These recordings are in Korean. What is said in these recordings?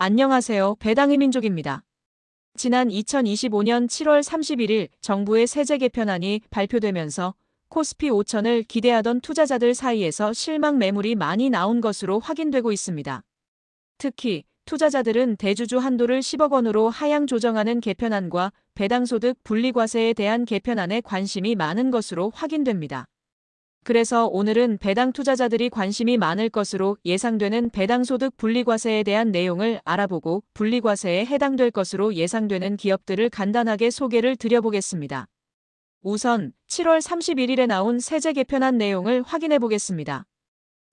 안녕하세요. 배당의 민족입니다. 지난 2025년 7월 31일 정부의 세제 개편안이 발표되면서 코스피 5천을 기대하던 투자자들 사이에서 실망 매물이 많이 나온 것으로 확인되고 있습니다. 특히 투자자들은 대주주 한도를 10억 원으로 하향 조정하는 개편안과 배당소득 분리과세에 대한 개편안에 관심이 많은 것으로 확인됩니다. 그래서 오늘은 배당 투자자들이 관심이 많을 것으로 예상되는 배당소득 분리과세에 대한 내용을 알아보고 분리과세에 해당될 것으로 예상되는 기업들을 간단하게 소개를 드려보겠습니다. 우선 7월 31일에 나온 세제 개편안 내용을 확인해 보겠습니다.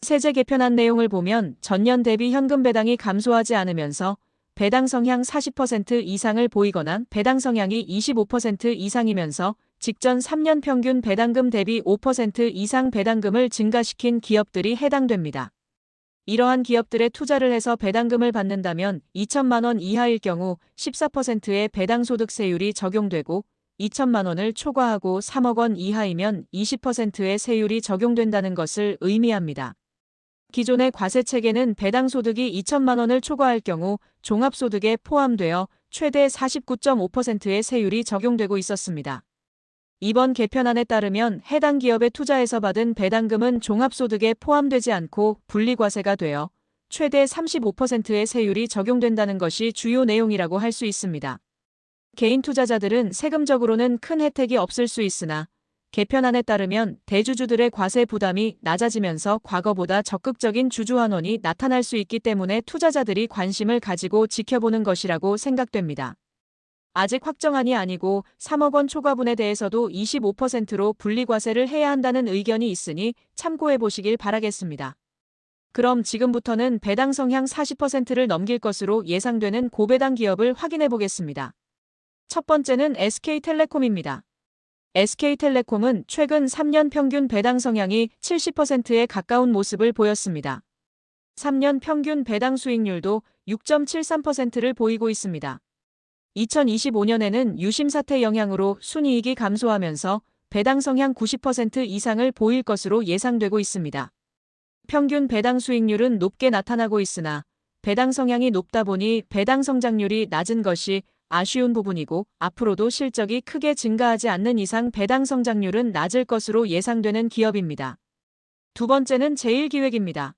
세제 개편안 내용을 보면 전년 대비 현금 배당이 감소하지 않으면서 배당 성향 40% 이상을 보이거나 배당 성향이 25% 이상이면서 직전 3년 평균 배당금 대비 5% 이상 배당금을 증가시킨 기업들이 해당됩니다. 이러한 기업들에 투자를 해서 배당금을 받는다면 2천만 원 이하일 경우 14%의 배당소득세율이 적용되고 2천만 원을 초과하고 3억 원 이하이면 20%의 세율이 적용된다는 것을 의미합니다. 기존의 과세체계는 배당소득이 2천만 원을 초과할 경우 종합소득에 포함되어 최대 49.5%의 세율이 적용되고 있었습니다. 이번 개편안에 따르면 해당 기업에 투자해서 받은 배당금은 종합소득에 포함되지 않고 분리과세가 되어 최대 35%의 세율이 적용된다는 것이 주요 내용이라고 할 수 있습니다. 개인 투자자들은 세금적으로는 큰 혜택이 없을 수 있으나 개편안에 따르면 대주주들의 과세 부담이 낮아지면서 과거보다 적극적인 주주 환원이 나타날 수 있기 때문에 투자자들이 관심을 가지고 지켜보는 것이라고 생각됩니다. 아직 확정안이 아니고 3억 원 초과분에 대해서도 25%로 분리과세를 해야 한다는 의견이 있으니 참고해 보시길 바라겠습니다. 그럼 지금부터는 배당 성향 40%를 넘길 것으로 예상되는 고배당 기업을 확인해 보겠습니다. 첫 번째는 SK텔레콤입니다. SK텔레콤은 최근 3년 평균 배당 성향이 70%에 가까운 모습을 보였습니다. 3년 평균 배당 수익률도 6.73%를 보이고 있습니다. 2025년에는 유심 사태 영향으로 순이익이 감소하면서 배당 성향 90% 이상을 보일 것으로 예상되고 있습니다. 평균 배당 수익률은 높게 나타나고 있으나 배당 성향이 높다 보니 배당 성장률이 낮은 것이 아쉬운 부분이고 앞으로도 실적이 크게 증가하지 않는 이상 배당 성장률은 낮을 것으로 예상되는 기업입니다. 두 번째는 제일기획입니다.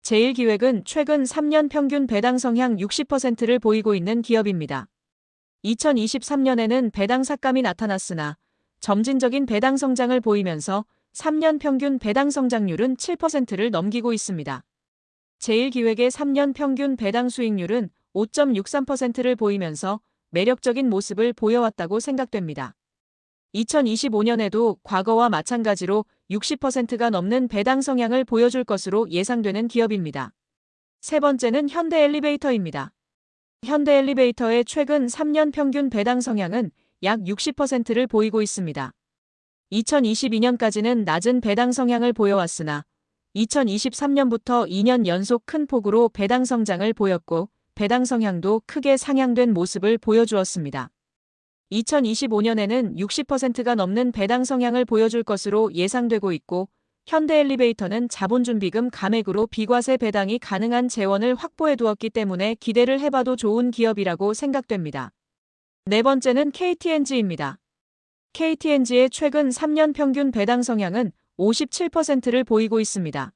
제일기획은 최근 3년 평균 배당 성향 60%를 보이고 있는 기업입니다. 2023년에는 배당 삭감이 나타났으나 점진적인 배당 성장을 보이면서 3년 평균 배당 성장률은 7%를 넘기고 있습니다. 제일기획의 3년 평균 배당 수익률은 5.63%를 보이면서 매력적인 모습을 보여왔다고 생각됩니다. 2025년에도 과거와 마찬가지로 60%가 넘는 배당 성향을 보여줄 것으로 예상되는 기업입니다. 세 번째는 현대엘리베이터입니다. 현대엘리베이터의 최근 3년 평균 배당 성향은 약 60%를 보이고 있습니다. 2022년까지는 낮은 배당 성향을 보여왔으나 2023년부터 2년 연속 큰 폭으로 배당 성장을 보였고 배당 성향도 크게 상향된 모습을 보여주었습니다. 2025년에는 60%가 넘는 배당 성향을 보여줄 것으로 예상되고 있고 현대엘리베이터는 자본준비금 감액으로 비과세 배당이 가능한 재원을 확보해 두었기 때문에 기대를 해봐도 좋은 기업이라고 생각됩니다. 네 번째는 KTNG입니다. KTNG의 최근 3년 평균 배당 성향은 57%를 보이고 있습니다.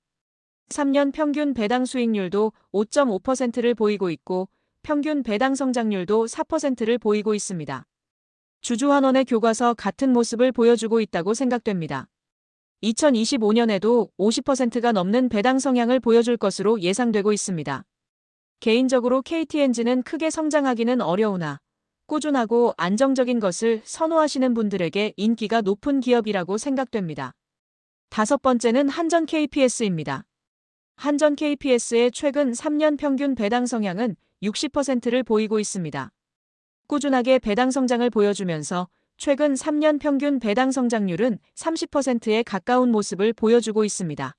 3년 평균 배당 수익률도 5.5%를 보이고 있고 평균 배당 성장률도 4%를 보이고 있습니다. 주주환원의 교과서 같은 모습을 보여주고 있다고 생각됩니다. 2025년에도 50%가 넘는 배당 성향을 보여줄 것으로 예상되고 있습니다. 개인적으로 KTNG는 크게 성장하기는 어려우나 꾸준하고 안정적인 것을 선호하시는 분들에게 인기가 높은 기업이라고 생각됩니다. 다섯 번째는 한전 KPS입니다. 한전 KPS의 최근 3년 평균 배당 성향은 60%를 보이고 있습니다. 꾸준하게 배당 성장을 보여주면서 최근 3년 평균 배당 성장률은 30%에 가까운 모습을 보여주고 있습니다.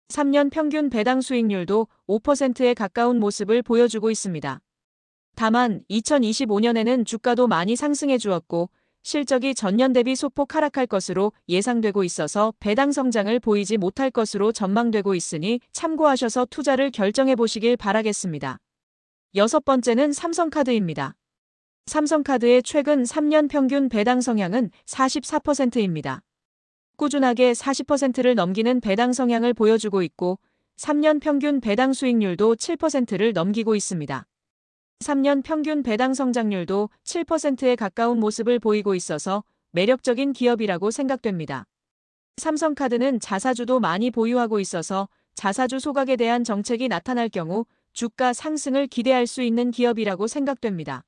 3년 평균 배당 수익률도 5%에 가까운 모습을 보여주고 있습니다. 다만 2025년에는 주가도 많이 상승해 주었고 실적이 전년 대비 소폭 하락할 것으로 예상되고 있어서 배당 성장을 보이지 못할 것으로 전망되고 있으니 참고하셔서 투자를 결정해 보시길 바라겠습니다. 여섯 번째는 삼성카드입니다. 삼성카드의 최근 3년 평균 배당 성향은 44%입니다. 꾸준하게 40%를 넘기는 배당 성향을 보여주고 있고 3년 평균 배당 수익률도 7%를 넘기고 있습니다. 3년 평균 배당 성장률도 7%에 가까운 모습을 보이고 있어서 매력적인 기업이라고 생각됩니다. 삼성카드는 자사주도 많이 보유하고 있어서 자사주 소각에 대한 정책이 나타날 경우 주가 상승을 기대할 수 있는 기업이라고 생각됩니다.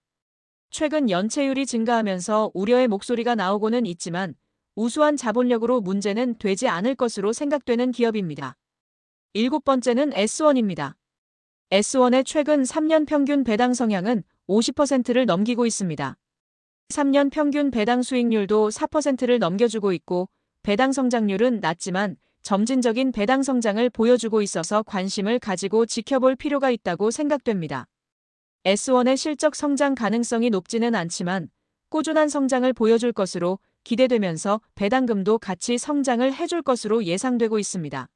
최근 연체율이 증가하면서 우려의 목소리가 나오고는 있지만 우수한 자본력으로 문제는 되지 않을 것으로 생각되는 기업입니다. 일곱 번째는 S1입니다. S1의 최근 3년 평균 배당 성향은 50%를 넘기고 있습니다. 3년 평균 배당 수익률도 4%를 넘겨주고 있고 배당 성장률은 낮지만 점진적인 배당 성장을 보여주고 있어서 관심을 가지고 지켜볼 필요가 있다고 생각됩니다. S1의 실적 성장 가능성이 높지는 않지만 꾸준한 성장을 보여줄 것으로 기대되면서 배당금도 같이 성장을 해줄 것으로 예상되고 있습니다.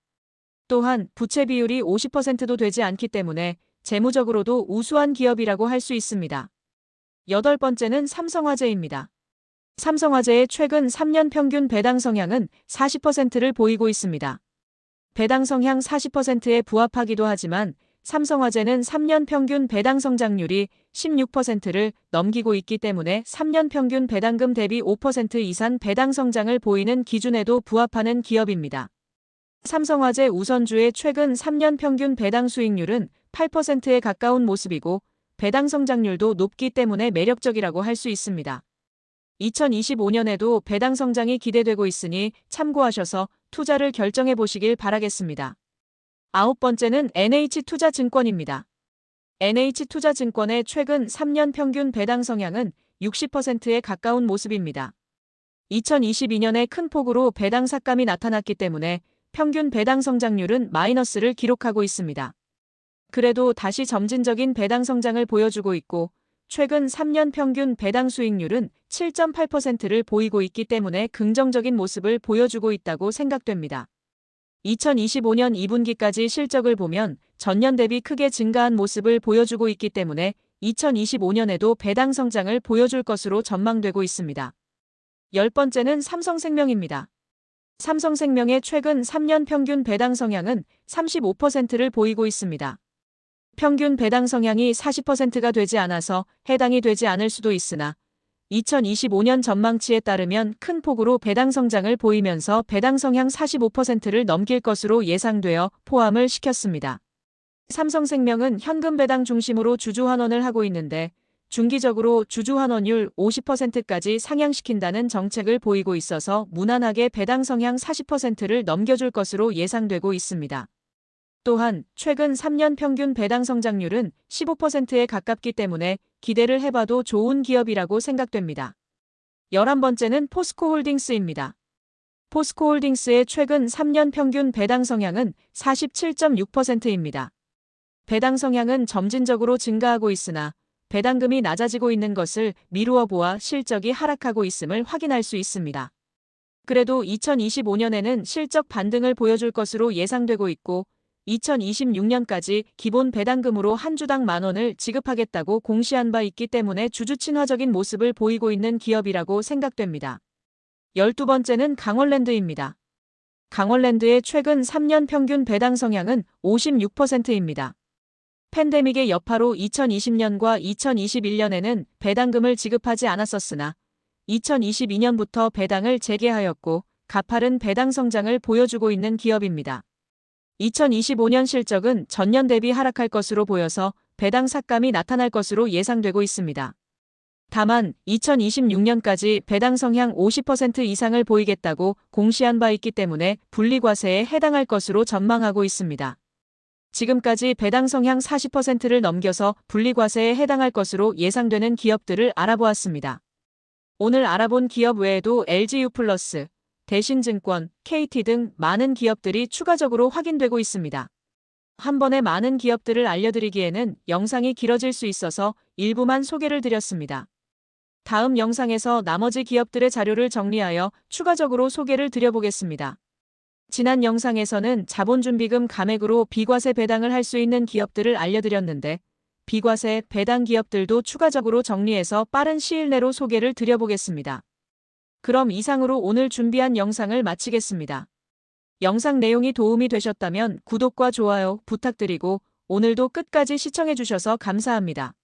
또한 부채 비율이 50%도 되지 않기 때문에 재무적으로도 우수한 기업이라고 할 수 있습니다. 여덟 번째는 삼성화재입니다. 삼성화재의 최근 3년 평균 배당 성향은 40%를 보이고 있습니다. 배당 성향 40%에 부합하기도 하지만 삼성화재는 3년 평균 배당 성장률이 16%를 넘기고 있기 때문에 3년 평균 배당금 대비 5% 이상 배당 성장을 보이는 기준에도 부합하는 기업입니다. 삼성화재 우선주의 최근 3년 평균 배당 수익률은 8%에 가까운 모습이고 배당 성장률도 높기 때문에 매력적이라고 할 수 있습니다. 2025년에도 배당 성장이 기대되고 있으니 참고하셔서 투자를 결정해 보시길 바라겠습니다. 아홉 번째는 NH투자증권입니다. NH투자증권의 최근 3년 평균 배당 성향은 60%에 가까운 모습입니다. 2022년에 큰 폭으로 배당 삭감이 나타났기 때문에 평균 배당 성장률은 마이너스를 기록하고 있습니다. 그래도 다시 점진적인 배당 성장을 보여주고 있고 최근 3년 평균 배당 수익률은 7.8%를 보이고 있기 때문에 긍정적인 모습을 보여주고 있다고 생각됩니다. 2025년 2분기까지 실적을 보면 전년 대비 크게 증가한 모습을 보여주고 있기 때문에 2025년에도 배당 성장을 보여줄 것으로 전망되고 있습니다. 열 번째는 삼성생명입니다. 삼성생명의 최근 3년 평균 배당 성향은 35%를 보이고 있습니다. 평균 배당 성향이 40%가 되지 않아서 해당이 되지 않을 수도 있으나 2025년 전망치에 따르면 큰 폭으로 배당 성장을 보이면서 배당 성향 45%를 넘길 것으로 예상되어 포함을 시켰습니다. 삼성생명은 현금 배당 중심으로 주주환원을 하고 있는데 중기적으로 주주환원율 50%까지 상향시킨다는 정책을 보이고 있어서 무난하게 배당 성향 40%를 넘겨줄 것으로 예상되고 있습니다. 또한 최근 3년 평균 배당 성장률은 15%에 가깝기 때문에 기대를 해봐도 좋은 기업이라고 생각됩니다. 11번째는 포스코홀딩스입니다. 포스코홀딩스의 최근 3년 평균 배당 성향은 47.6%입니다. 배당 성향은 점진적으로 증가하고 있으나 배당금이 낮아지고 있는 것을 미루어 보아 실적이 하락하고 있음을 확인할 수 있습니다. 그래도 2025년에는 실적 반등을 보여줄 것으로 예상되고 있고 2026년까지 기본 배당금으로 한 주당 10,000원을 지급하겠다고 공시한 바 있기 때문에 주주 친화적인 모습을 보이고 있는 기업이라고 생각됩니다. 12번째는 강원랜드입니다. 강원랜드의 최근 3년 평균 배당 성향은 56%입니다. 팬데믹의 여파로 2020년과 2021년에는 배당금을 지급하지 않았었으나 2022년부터 배당을 재개하였고 가파른 배당 성장을 보여주고 있는 기업입니다. 2025년 실적은 전년 대비 하락할 것으로 보여서 배당 삭감이 나타날 것으로 예상되고 있습니다. 다만 2026년까지 배당 성향 50% 이상을 보이겠다고 공시한 바 있기 때문에 분리과세에 해당할 것으로 전망하고 있습니다. 지금까지 배당 성향 40%를 넘겨서 분리과세에 해당할 것으로 예상되는 기업들을 알아보았습니다. 오늘 알아본 기업 외에도 LG유플러스, 대신증권, KT 등 많은 기업들이 추가적으로 확인되고 있습니다. 한 번에 많은 기업들을 알려드리기에는 영상이 길어질 수 있어서 일부만 소개를 드렸습니다. 다음 영상에서 나머지 기업들의 자료를 정리하여 추가적으로 소개를 드려보겠습니다. 지난 영상에서는 자본준비금 감액으로 비과세 배당을 할 수 있는 기업들을 알려드렸는데 비과세, 배당 기업들도 추가적으로 정리해서 빠른 시일 내로 소개를 드려보겠습니다. 그럼 이상으로 오늘 준비한 영상을 마치겠습니다. 영상 내용이 도움이 되셨다면 구독과 좋아요 부탁드리고 오늘도 끝까지 시청해주셔서 감사합니다.